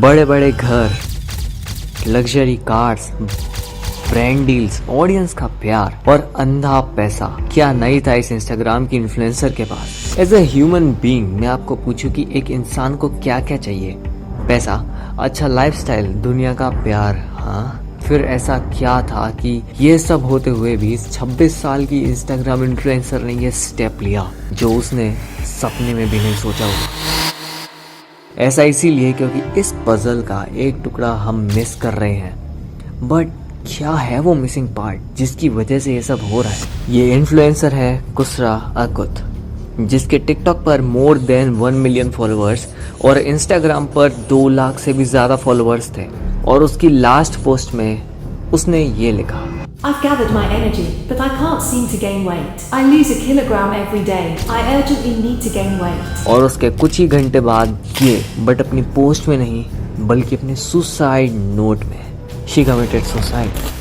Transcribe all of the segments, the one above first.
बड़े बड़े घर, luxury cars, brand deals, audience का प्यार और अंधा पैसा। क्या नहीं था इस इंस्टाग्राम की इन्फ्लुएंसर के पास। एज ए ह्यूमन बीइंग मैं आपको पूछूं कि एक इंसान को क्या क्या चाहिए? पैसा, अच्छा लाइफस्टाइल, दुनिया का प्यार। हाँ, फिर ऐसा क्या था कि ये सब होते हुए भी 26 साल की इंस्टाग्राम इन्फ्लुएंसर ने ये स्टेप लिया जो उसने सपने में भी नहीं सोचा होगा। ऐसा इसीलिए क्योंकि इस पजल का एक टुकड़ा हम मिस कर रहे हैं। बट क्या है वो मिसिंग पार्ट जिसकी वजह से ये सब हो रहा है? ये इन्फ्लुएंसर है कुसरा अकुत, जिसके टिकटॉक पर मोर देन 1 मिलियन फॉलोअर्स और इंस्टाग्राम पर 2 लाख से भी ज़्यादा फॉलोअर्स थे। और उसकी लास्ट पोस्ट में उसने ये लिखा, I've gathered my energy, but I can't seem to gain weight. I lose a kilogram every day. I urgently need to gain weight. और उसके कुछ ही घंटे बाद ये, बट अपनी पोस्ट में नहीं बल्कि अपने सुसाइड नोट में, शी कमिटेड सुसाइड।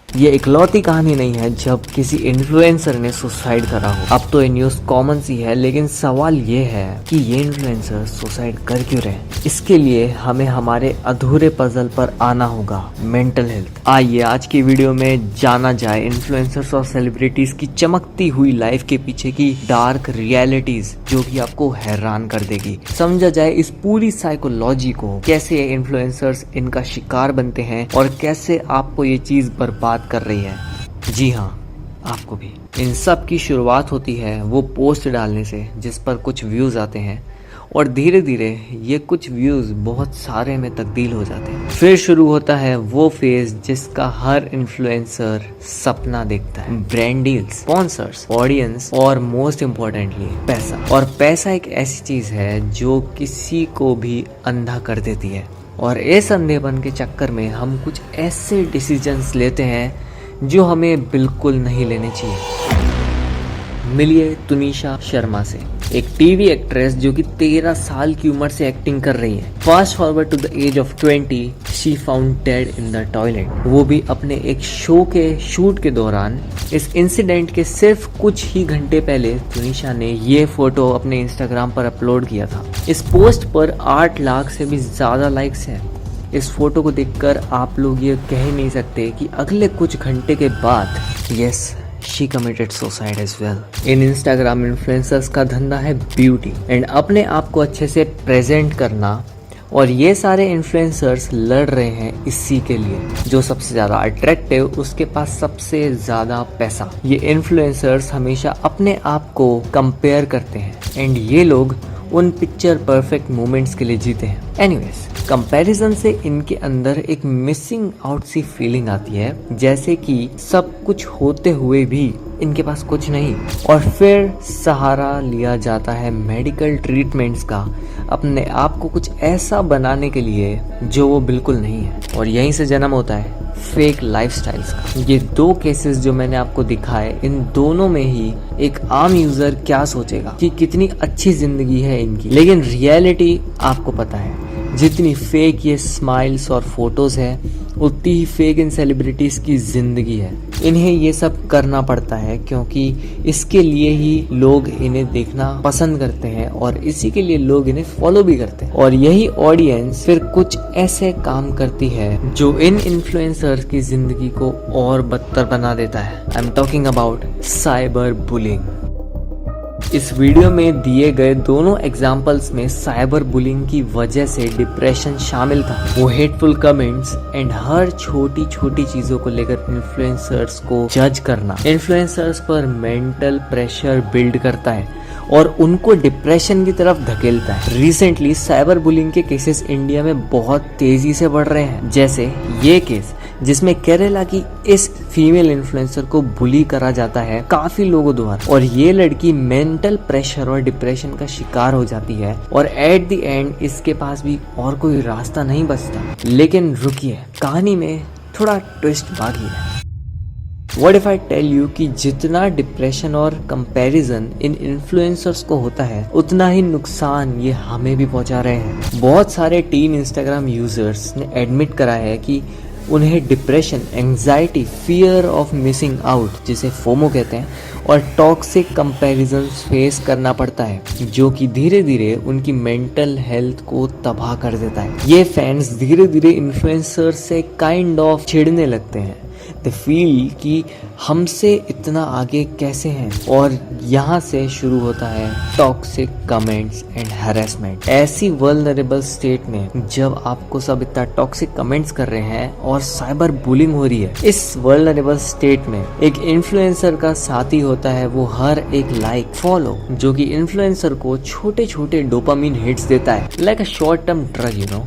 ये इकलौती कहानी नहीं है जब किसी इन्फ्लुएंसर ने सुसाइड करा हो। अब तो ये न्यूज़ कॉमन सी है, लेकिन सवाल ये है कि ये इन्फ्लुएंसर सुसाइड कर क्यों रहे? इसके लिए हमें हमारे अधूरे पजल पर आना होगा, मेंटल हेल्थ। आइए आज की वीडियो में जाना जाए इन्फ्लुएंसर्स और सेलिब्रिटीज की चमकती हुई लाइफ के पीछे की डार्क रियलिटीज, जो कि आपको हैरान कर देगी। समझा जाए इस पूरी साइकोलॉजी को, कैसे ये इन्फ्लुएंसर्स इनका शिकार बनते हैं और कैसे आपको ये चीज बर्बाद कर रही है। जी हाँ, आपको भी। इन सब की शुरुआत होती है वो पोस्ट डालने से जिस पर कुछ व्यूज आते हैं और धीरे धीरे ये कुछ व्यूज बहुत सारे में तब्दील हो जाते हैं। फिर शुरू होता है वो फेज जिसका हर इन्फ्लुएंसर सपना देखता है, ब्रांड डील्स, स्पॉन्सर्स, ऑडियंस और मोस्ट इम्पोर्टेंटली पैसा। और पैसा एक ऐसी चीज है जो किसी को भी अंधा कर देती है। और इस अंधेपन के चक्कर में हम कुछ ऐसे डिसीजंस लेते हैं जो हमें बिल्कुल नहीं लेने चाहिए। मिलिए तुनिशा शर्मा से, एक टीवी एक्ट्रेस जो कि 13 साल की उम्र से एक्टिंग कर रही है। Fast forward to the age of 20, she found dead in the toilet, वो भी अपने एक शो के शूट के दौरान। इस इंसिडेंट के सिर्फ कुछ ही घंटे पहले तुनिशा ने ये फोटो अपने इंस्टाग्राम पर अपलोड किया था। इस पोस्ट पर 8 लाख से भी ज्यादा लाइक्स हैं। इस फोटो को देखकर आप लोग ये कह नहीं सकते कि अगले कुछ घंटे के बाद yes, she committed suicide as well. इन इंस्टाग्राम इन्फ्लुएंसर्स का धंधा है ब्यूटी एंड अपने आप को अच्छे से प्रेजेंट करना, और ये सारे इन्फ्लुएंसर्स लड़ रहे हैं इसी के लिए। जो सबसे ज्यादा अट्रैक्टिव, उसके पास सबसे ज्यादा पैसा। ये इन्फ्लुएंसर्स हमेशा अपने आप को कंपेयर करते हैं एंड ये लोग उन पिक्चर परफेक्ट मोमेंट्स के लिए जीते हैं। एनीवेज, कंपैरिजन से इनके अंदर एक मिसिंग आउट सी फीलिंग आती है, जैसे कि सब कुछ होते हुए भी इनके पास कुछ नहीं। और फिर सहारा लिया जाता है मेडिकल ट्रीटमेंट्स का, अपने आप को कुछ ऐसा बनाने के लिए जो वो बिल्कुल नहीं है। और यहीं से जन्म होता है फेक लाइफस्टाइल्स का। ये 2 केसेस जो मैंने आपको दिखाए, इन दोनों में ही एक आम यूजर क्या सोचेगा कि कितनी अच्छी जिंदगी है इनकी, लेकिन रियलिटी आपको पता है, जितनी फेक ये स्माइल्स और फोटोज है उतनी ही फेक इन सेलिब्रिटीज की जिंदगी है। इन्हें ये सब करना पड़ता है क्योंकि इसके लिए ही लोग इन्हें देखना पसंद करते हैं और इसी के लिए लोग इन्हें फॉलो भी करते हैं। और यही ऑडियंस फिर कुछ ऐसे काम करती है जो इन इन्फ्लुएंसर्स की जिंदगी को और बदतर बना देता है। I am talking about cyber bullying. इस वीडियो में दिए गए दोनों एग्जाम्पल्स में साइबर बुलिंग की वजह से डिप्रेशन शामिल था। वो हेटफुल कमेंट्स एंड हर छोटी छोटी चीजों को लेकर इन्फ्लुएंसर्स को जज करना इन्फ्लुएंसर्स पर मेंटल प्रेशर बिल्ड करता है और उनको डिप्रेशन की तरफ धकेलता है। रिसेंटली साइबर बुलिंग के केसेस इंडिया में बहुत तेजी से बढ़ रहे हैं, जैसे ये केस जिसमें केरला की इस फीमेल इन्फ्लुएंसर को बुली करा जाता है काफी लोगों द्वारा, और ये लड़की मेंटल प्रेशर और डिप्रेशन का शिकार हो जाती है और एट द एंड इसके पास भी और कोई रास्ता नहीं बचता। लेकिन रुकिए, कहानी में थोड़ा ट्विस्ट बाकी है। What if I tell you कि जितना डिप्रेशन और कंपैरिजन इन इन्फ्लुएंसर्स को होता है, उतना ही नुकसान ये हमें भी पहुंचा रहे हैं। बहुत सारे टीन इंस्टाग्राम यूजर्स ने एडमिट करा है कि उन्हें depression, anxiety, fear of missing out, जिसे फोमो कहते हैं, और टॉक्सिक कंपैरिजंस फेस करना पड़ता है, जो कि धीरे धीरे उनकी मेंटल हेल्थ को तबाह कर देता है। ये फैंस धीरे धीरे इन्फ्लुएंसर से काइंड ऑफ चिढ़ने लगते हैं। दे फील कि हमसे इतना आगे कैसे हैं, और यहाँ से शुरू होता है टॉक्सिक कमेंट्स एंड हैरेसमेंट। ऐसी वल्नरेबल स्टेट में जब आपको सब इतना टॉक्सिक कमेंट्स कर रहे हैं और साइबर बुलिंग हो रही है, इस वल्नरेबल स्टेट में एक इन्फ्लुएंसर का साथी होता है वो हर एक लाइक फॉलो, जो कि इन्फ्लुएंसर को छोटे छोटे डोपामिन हिट्स देता है, like a short term drug you know.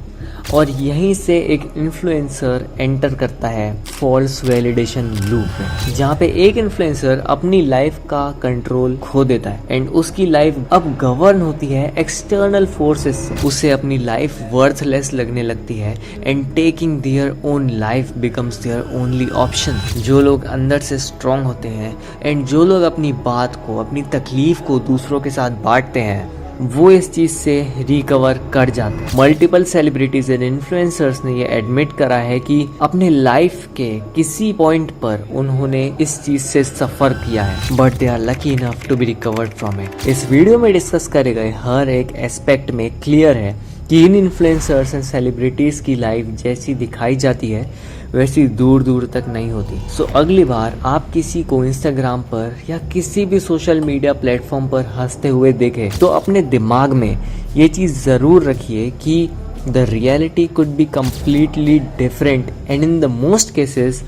और यहीं से एक इन्फ्लुएंसर एंटर करता है फॉल्स वैलिडेशन लूप में, जहाँ पे एक इन्फ्लुएंसर अपनी लाइफ का कंट्रोल खो देता है एंड उसकी लाइफ अब गवर्न होती है एक्सटर्नल फोर्सेस से। उसे अपनी लाइफ वर्थलेस लगने लगती है and taking their own life becomes their only option. जो लोग अंदर से स्ट्रांग होते हैं एंड जो लोग अपनी बात को, अपनी तकलीफ को दूसरों के साथ बांटते हैं, वो इस चीज से रिकवर कर जाते हैं। मल्टीपल सेलिब्रिटीज एंड इन्फ्लुएंसर्स ने ये एडमिट करा है कि अपने लाइफ के किसी पॉइंट पर उन्होंने इस चीज से सफर किया है, but they are lucky enough to be recovered from it. इस वीडियो में डिस्कस करे गए हर एक एस्पेक्ट में क्लियर है कि इन इन्फ्लुएंसर्स एंड सेलिब्रिटीज की लाइफ जैसी दिखाई जाती है वैसी दूर दूर तक नहीं होती। सो अगली बार आप किसी को इंस्टाग्राम पर या किसी भी सोशल मीडिया प्लेटफॉर्म पर हंसते हुए देखें तो अपने दिमाग में ये चीज़ ज़रूर रखिए कि the reality could be completely different and in the most cases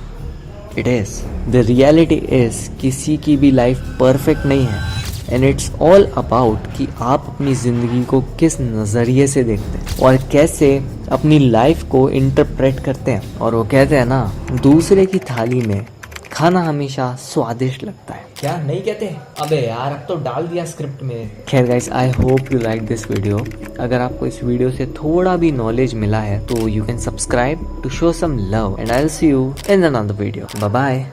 it is. The reality is किसी की भी लाइफ परफेक्ट नहीं है एंड इट्स ऑल अबाउट कि आप अपनी ज़िंदगी को किस नज़रिए से देखते हैं और कैसे अपनी लाइफ को इंटरप्रेट करते हैं। और वो कहते हैं ना, दूसरे की थाली में खाना हमेशा स्वादिष्ट लगता है। क्या नहीं कहते? अबे यार, अब तो डाल दिया स्क्रिप्ट में। खैर guys, I hope you like this video. अगर आपको इस वीडियो से थोड़ा भी नॉलेज मिला है तो you can subscribe to show some love and I will see you in another video. Bye bye.